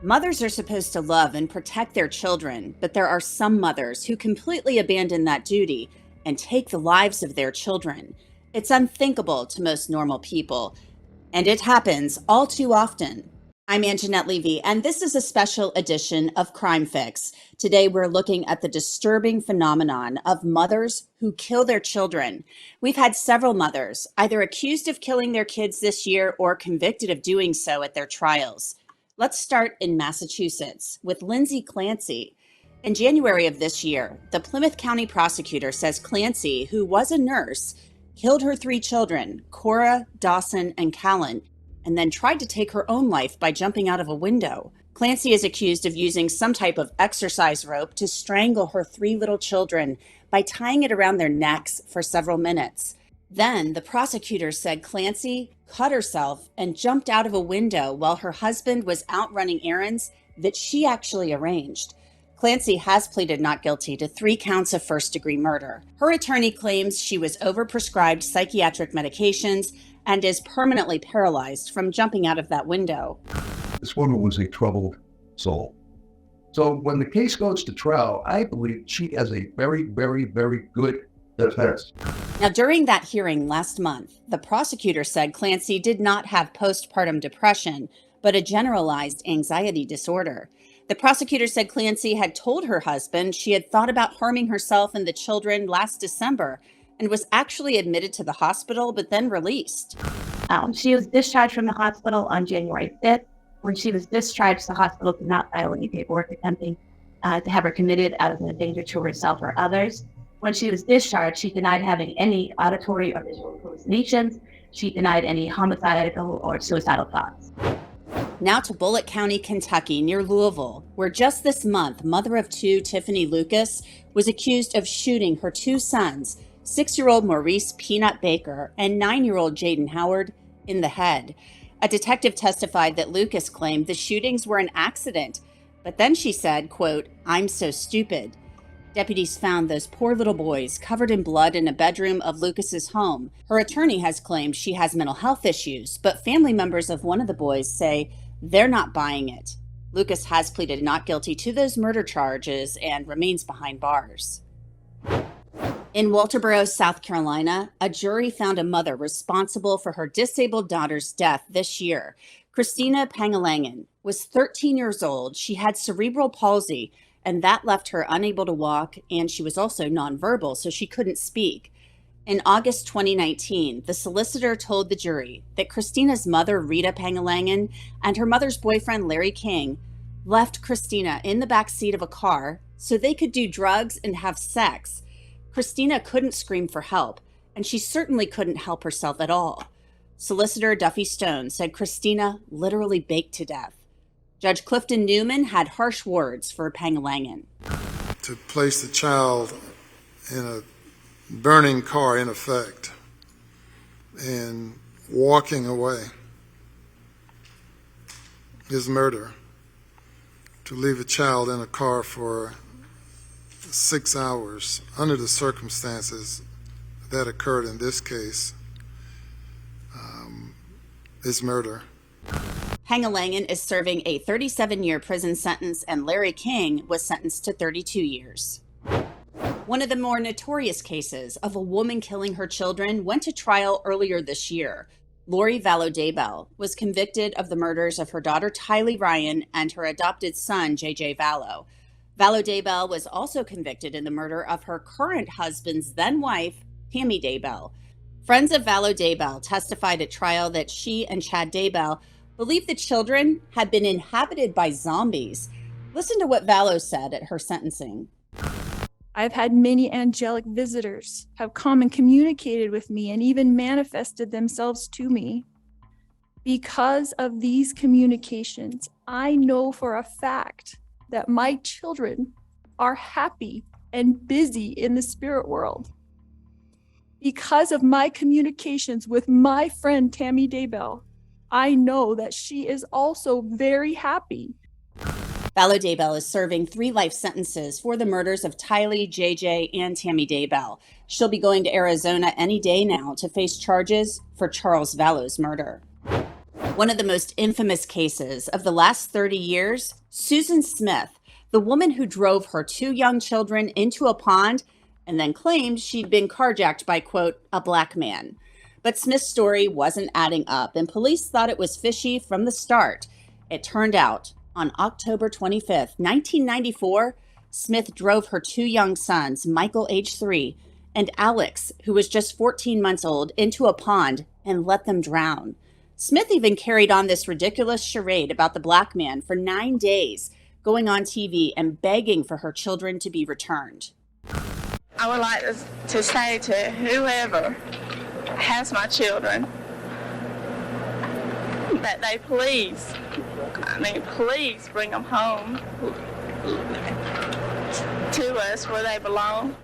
Mothers are supposed to love and protect their children, but there are some mothers who completely abandon that duty and take the lives of their children. It's unthinkable to most normal people, and it happens all too often. I'm Angenette Levy, and this is a special edition of Crime Fix. Today, we're looking at the disturbing phenomenon of mothers who kill their children. We've had several mothers either accused of killing their kids this year or convicted of doing so at their trials. Let's start in Massachusetts with Lindsay Clancy. In January of this year, the Plymouth County prosecutor says Clancy, who was a nurse, killed her 3 children, Cora, Dawson, and Callan, and then tried to take her own life by jumping out of a window. Clancy is accused of using some type of exercise rope to strangle her 3 little children by tying it around their necks for several minutes. Then the prosecutor said Clancy cut herself and jumped out of a window while her husband was out running errands that she actually arranged. Clancy has pleaded not guilty to 3 counts of first-degree murder. Her attorney claims she was overprescribed psychiatric medications and is permanently paralyzed from jumping out of that window. This woman was a troubled soul. So when the case goes to trial, I believe she has a very, very, very good defense. Now, during that hearing last month, the prosecutor said Clancy did not have postpartum depression, but a generalized anxiety disorder. The prosecutor said Clancy had told her husband she had thought about harming herself and the children last December and was actually admitted to the hospital, but then released. She was discharged from the hospital on January 5th. When she was discharged, the hospital did not file any paperwork attempting to have her committed out of a danger to herself or others. When she was discharged, she denied having any auditory or visual hallucinations. She denied any homicidal or suicidal thoughts. Now to Bullitt County, Kentucky, near Louisville, where just this month, mother of 2, Tiffany Lucas, was accused of shooting her 2 sons, 6-year-old Maurice Peanut Baker and 9-year-old Jaden Howard, in the head. A detective testified that Lucas claimed the shootings were an accident, but then she said, quote, "I'm so stupid." Deputies found those poor little boys covered in blood in a bedroom of Lucas's home. Her attorney has claimed she has mental health issues, but family members of one of the boys say they're not buying it. Lucas has pleaded not guilty to those murder charges and remains behind bars. In Walterboro, South Carolina, a jury found a mother responsible for her disabled daughter's death this year. Christina Pangalangan was 13 years old. She had cerebral palsy, and that left her unable to walk, and she was also nonverbal, so she couldn't speak. In August 2019, the solicitor told the jury that Christina's mother, Rita Pangalangan, and her mother's boyfriend, Larry King, left Christina in the back seat of a car so they could do drugs and have sex. Christina couldn't scream for help, and she certainly couldn't help herself at all. Solicitor Duffy Stone said Christina literally baked to death. Judge Clifton Newman had harsh words for Pangalangan. To place the child in a burning car, in effect, and walking away is murder. To leave a child in a car for 6 hours under the circumstances that occurred in this case is murder. Pangalangan is serving a 37-year prison sentence, and Larry King was sentenced to 32 years. One of the more notorious cases of a woman killing her children went to trial earlier this year. Lori Vallow-Daybell was convicted of the murders of her daughter Tylee Ryan and her adopted son JJ Vallow. Vallow-Daybell was also convicted in the murder of her current husband's then-wife, Tammy Daybell. Friends of Vallow-Daybell testified at trial that she and Chad Daybell believed the children had been inhabited by zombies. Listen to what Vallow said at her sentencing. I've had many angelic visitors have come and communicated with me and even manifested themselves to me. Because of these communications, I know for a fact that my children are happy and busy in the spirit world. Because of my communications with my friend Tammy Daybell, I know that she is also very happy. Vallow-Daybell is serving 3 life sentences for the murders of Tylee, JJ, and Tammy Daybell. She'll be going to Arizona any day now to face charges for Charles Vallow's murder. One of the most infamous cases of the last 30 years, Susan Smith, the woman who drove her two young children into a pond and then claimed she'd been carjacked by, quote, a black man. But Smith's story wasn't adding up, and police thought it was fishy from the start. It turned out on October 25th, 1994, Smith drove her two young sons, Michael, age 3, and Alex, who was just 14 months old, into a pond and let them drown. Smith even carried on this ridiculous charade about the black man for 9 days, going on TV and begging for her children to be returned. I would like to say to whoever has my children that they please bring them home to us where they belong.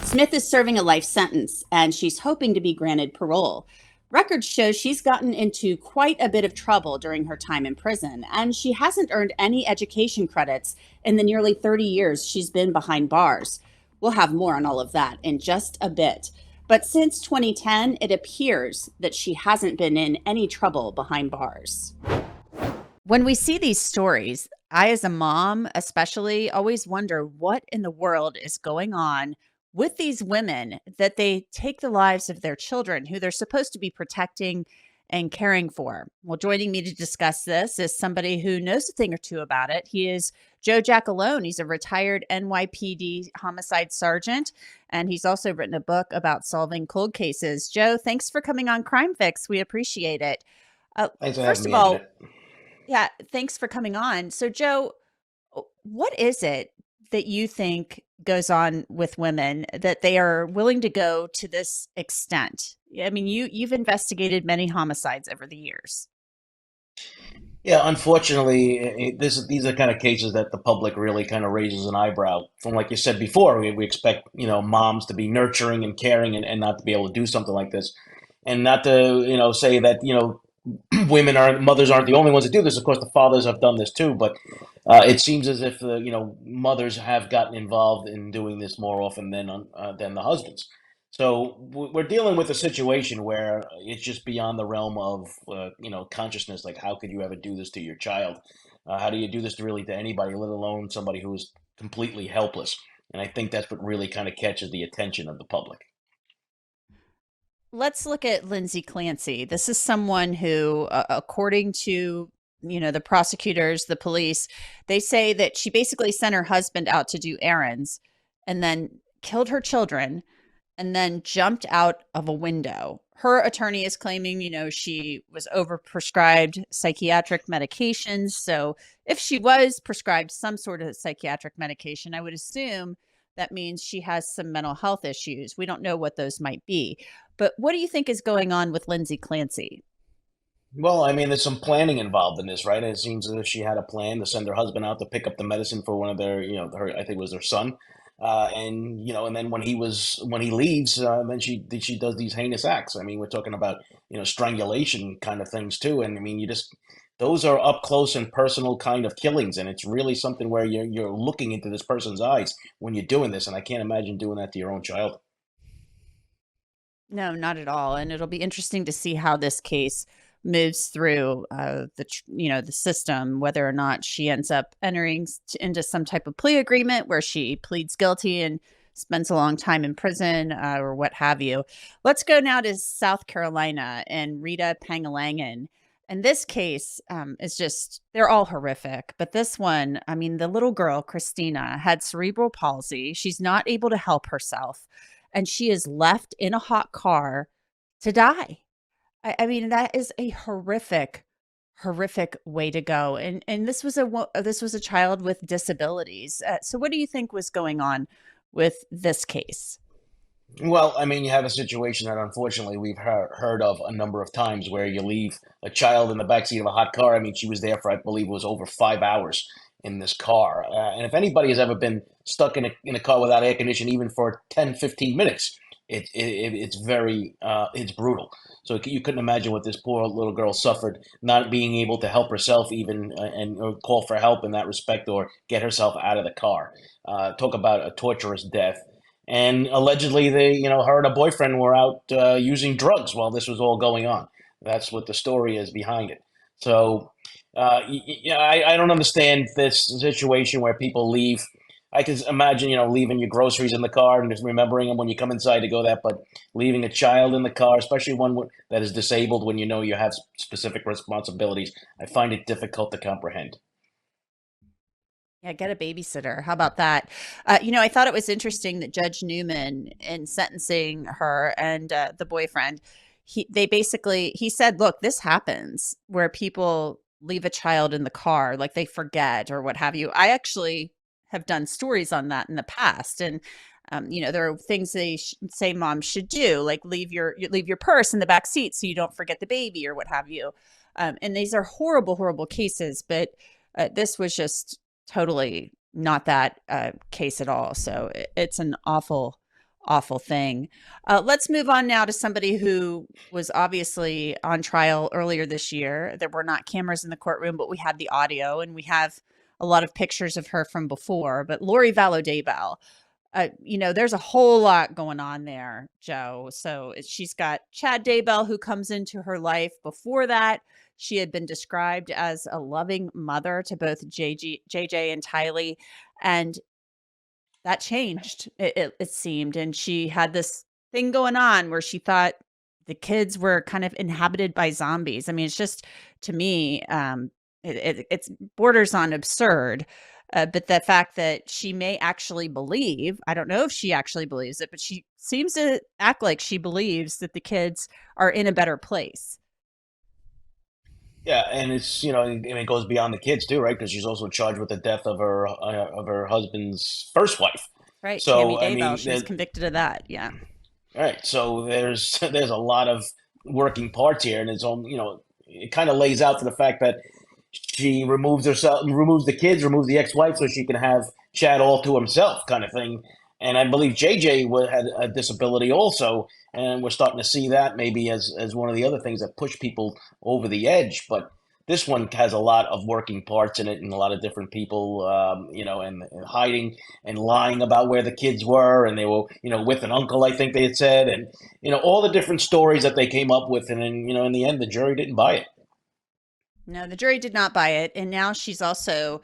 Smith is serving a life sentence, and she's hoping to be granted parole. Records show she's gotten into quite a bit of trouble during her time in prison, and she hasn't earned any education credits in the nearly 30 years she's been behind bars. We'll have more on all of that in just a bit. But since 2010, it appears that she hasn't been in any trouble behind bars. When we see these stories, I, as a mom especially, always wonder what in the world is going on with these women that they take the lives of their children who they're supposed to be protecting and caring for. Well, joining me to discuss this is somebody who knows a thing or two about it. He is Joe Giacalone. He's a retired NYPD homicide sergeant, and he's also written a book about solving cold cases. Joe, thanks for coming on Crime Fix. We appreciate it. Thanks for First having of me, all, Angenette. yeah, thanks for coming on. So, Joe, what is it that you think goes on with women that they are willing to go to this extent? I mean, you've investigated many homicides over the years. Yeah, unfortunately, these are kind of cases that the public really kind of raises an eyebrow. From like you said before, we expect moms to be nurturing and caring and not to be able to do something like this, and not to say that mothers aren't the only ones that do this. Of course, the fathers have done this too, but it seems as if mothers have gotten involved in doing this more often than the husbands. So we're dealing with a situation where it's just beyond the realm of consciousness. Like, how could you ever do this to your child? How do you do this to anybody, let alone somebody who is completely helpless? And I think that's what really kind of catches the attention of the public. Let's look at Lindsay Clancy. This is someone who, according to the prosecutors, the police, they say that she basically sent her husband out to do errands and then killed her children and then jumped out of a window. Her attorney is claiming, she was overprescribed psychiatric medications. So if she was prescribed some sort of psychiatric medication, I would assume that means she has some mental health issues. We don't know what those might be. But what do you think is going on with Lindsay Clancy? Well, I mean, there's some planning involved in this, right? It seems as if she had a plan to send her husband out to pick up the medicine for one of their, I think it was their son, and then when he leaves, then she does these heinous acts. I mean, we're talking about strangulation kind of things too, and I mean, those are up close and personal kind of killings, and it's really something where you're looking into this person's eyes when you're doing this, and I can't imagine doing that to your own child. No, not at all. And it'll be interesting to see how this case moves through the system, whether or not she ends up entering into some type of plea agreement where she pleads guilty and spends a long time in prison or what have you. Let's go now to South Carolina and Rita Pangalangan. And this case is just, they're all horrific. But this one, I mean, the little girl, Christina, had cerebral palsy. She's not able to help herself. And she is left in a hot car to die. I mean, that is a horrific way to go. And this was a child with disabilities. So what do you think was going on with this case? Well, I mean, you have a situation that unfortunately we've heard of a number of times where you leave a child in the backseat of a hot car. I mean, she was there for, I believe it was over 5 hours in this car. And if anybody has ever been stuck in a car without air conditioning, even for 10, 15 minutes, it's brutal. So you couldn't imagine what this poor little girl suffered, not being able to help herself even or call for help in that respect or get herself out of the car. Talk about a torturous death. And allegedly, her and her boyfriend were out using drugs while this was all going on. That's what the story is behind it. So, I don't understand this situation where people leave. I can imagine, leaving your groceries in the car and just remembering them when you come inside to go that, but leaving a child in the car, especially one that is disabled when you know you have specific responsibilities, I find it difficult to comprehend. Yeah, get a babysitter. How about that? I thought it was interesting that Judge Newman, in sentencing her and the boyfriend, he said, "Look, this happens where people leave a child in the car, like they forget or what have you." I actually have done stories on that in the past, and there are things they say moms should do, like leave your purse in the back seat so you don't forget the baby or what have you. And these are horrible, horrible cases, but this was just totally not that case at all. So it's an awful, awful thing. Let's move on now to somebody who was obviously on trial earlier this year. There were not cameras in the courtroom, but we had the audio and we have a lot of pictures of her from before. But Lori Vallow Daybell, there's a whole lot going on there, Joe. So she's got Chad Daybell, who comes into her life. Before that, she had been described as a loving mother to both JJ and Tylee. And that changed, it seemed. And she had this thing going on where she thought the kids were kind of inhabited by zombies. I mean, it's just, to me, it's borders on absurd. But the fact that she may actually believe, I don't know if she actually believes it, but she seems to act like she believes that the kids are in a better place. Yeah, and it's it goes beyond the kids too, right? Because she's also charged with the death of her husband's first wife. Right. Tammy So I Daybell, mean, she was convicted of that. Yeah. all right, so there's a lot of working parts here, and it kind of lays out to the fact that she removes the kids, removes the ex-wife, so she can have Chad all to himself, kind of thing. And I believe JJ had a disability also, and we're starting to see that maybe as one of the other things that push people over the edge. But this one has a lot of working parts in it, and a lot of different people, and hiding and lying about where the kids were, and they were, with an uncle, I think they had said, and all the different stories that they came up with, and then, in the end, the jury didn't buy it. No, the jury did not buy it. And now she's also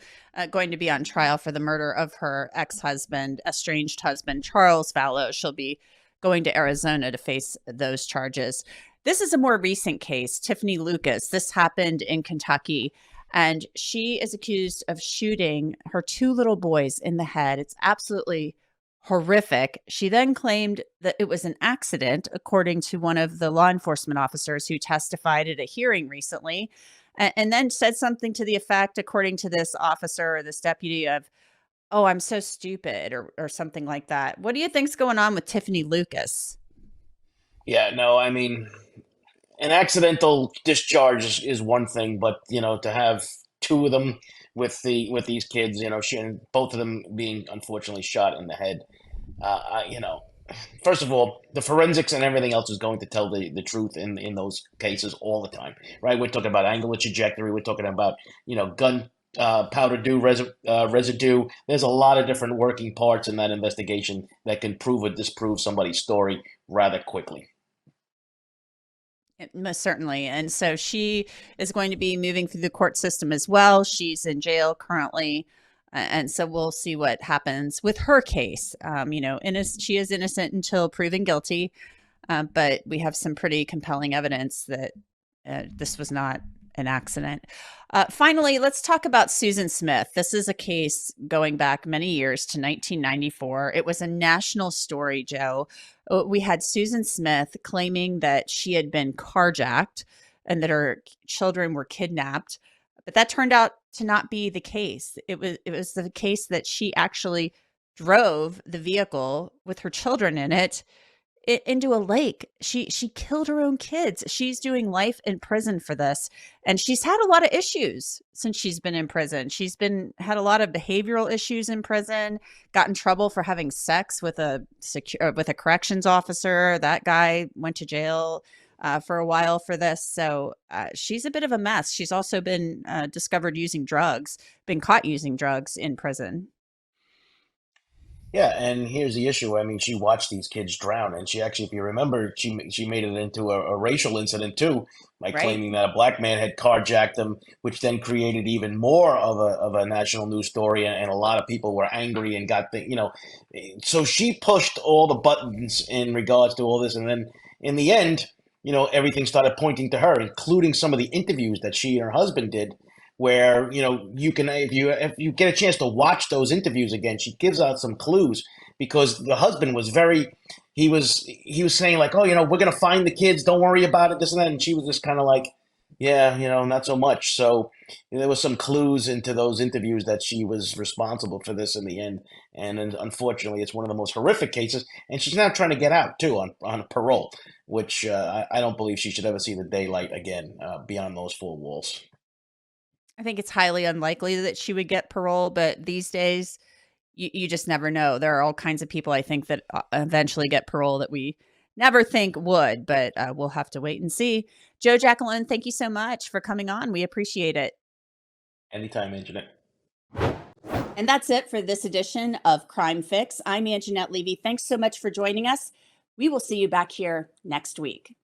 going to be on trial for the murder of her ex-husband, estranged husband, Charles Vallow. She'll be going to Arizona to face those charges. This is a more recent case, Tiffany Lucas. This happened in Kentucky, and she is accused of shooting her two little boys in the head. It's absolutely horrific. She then claimed that it was an accident, according to one of the law enforcement officers who testified at a hearing recently, and then said something to the effect, according to this officer or this deputy, of, "Oh, I'm so stupid," or something like that. What do you think's going on with Tiffany Lucas? Yeah, no, I mean, an accidental discharge is one thing, but to have two of them with these kids, and both of them being unfortunately shot in the head, first of all, the forensics and everything else is going to tell the truth in those cases all the time, right? We're talking about angular trajectory. We're talking about gun powder residue. There's a lot of different working parts in that investigation that can prove or disprove somebody's story rather quickly. Most certainly. And so she is going to be moving through the court system as well. She's in jail currently. And so we'll see what happens with her case. She is innocent until proven guilty. But we have some pretty compelling evidence that this was not an accident. Finally, let's talk about Susan Smith. This is a case going back many years to 1994. It was a national story, Joe. We had Susan Smith claiming that she had been carjacked and that her children were kidnapped. But that turned out to not be the case. It was the case that she actually drove the vehicle with her children in it into a lake. She killed her own kids. She's doing life in prison for this, and she's had a lot of issues since she's been in prison. Had a lot of behavioral issues in prison. Got in trouble for having sex with a corrections officer. That guy went to jail for a while for this. So she's a bit of a mess. She's also been discovered using drugs, been caught using drugs in prison. Yeah, and here's the issue. I mean, she watched these kids drown, and she actually, if you remember, she made it into a racial incident too, by Right. claiming that a black man had carjacked them, which then created even more of a national news story, and a lot of people were angry and got the, you know, so she pushed all the buttons in regards to all this, and then in the end, you know, everything started pointing to her, including some of the interviews that she and her husband did, where you know you can if you get a chance to watch those interviews again, she gives out some clues because the husband was very he was saying like, oh, you know, we're gonna find the kids, don't worry about it, this and that, and she was just kind of like, yeah, you know, not so much. So you know, there was some clues into those interviews that she was responsible for this in the end, and then, unfortunately, it's one of the most horrific cases, and she's now trying to get out too on parole, which I don't believe she should ever see the daylight again beyond those four walls. I think it's highly unlikely that she would get parole, but these days, you just never know. There are all kinds of people I think that eventually get parole that we never think would, but we'll have to wait and see. Joe Giacalone, thank you so much for coming on. We appreciate it. Anytime, Angenette. And that's it for this edition of Crime Fix. I'm Angenette Levy. Thanks so much for joining us. We will see you back here next week.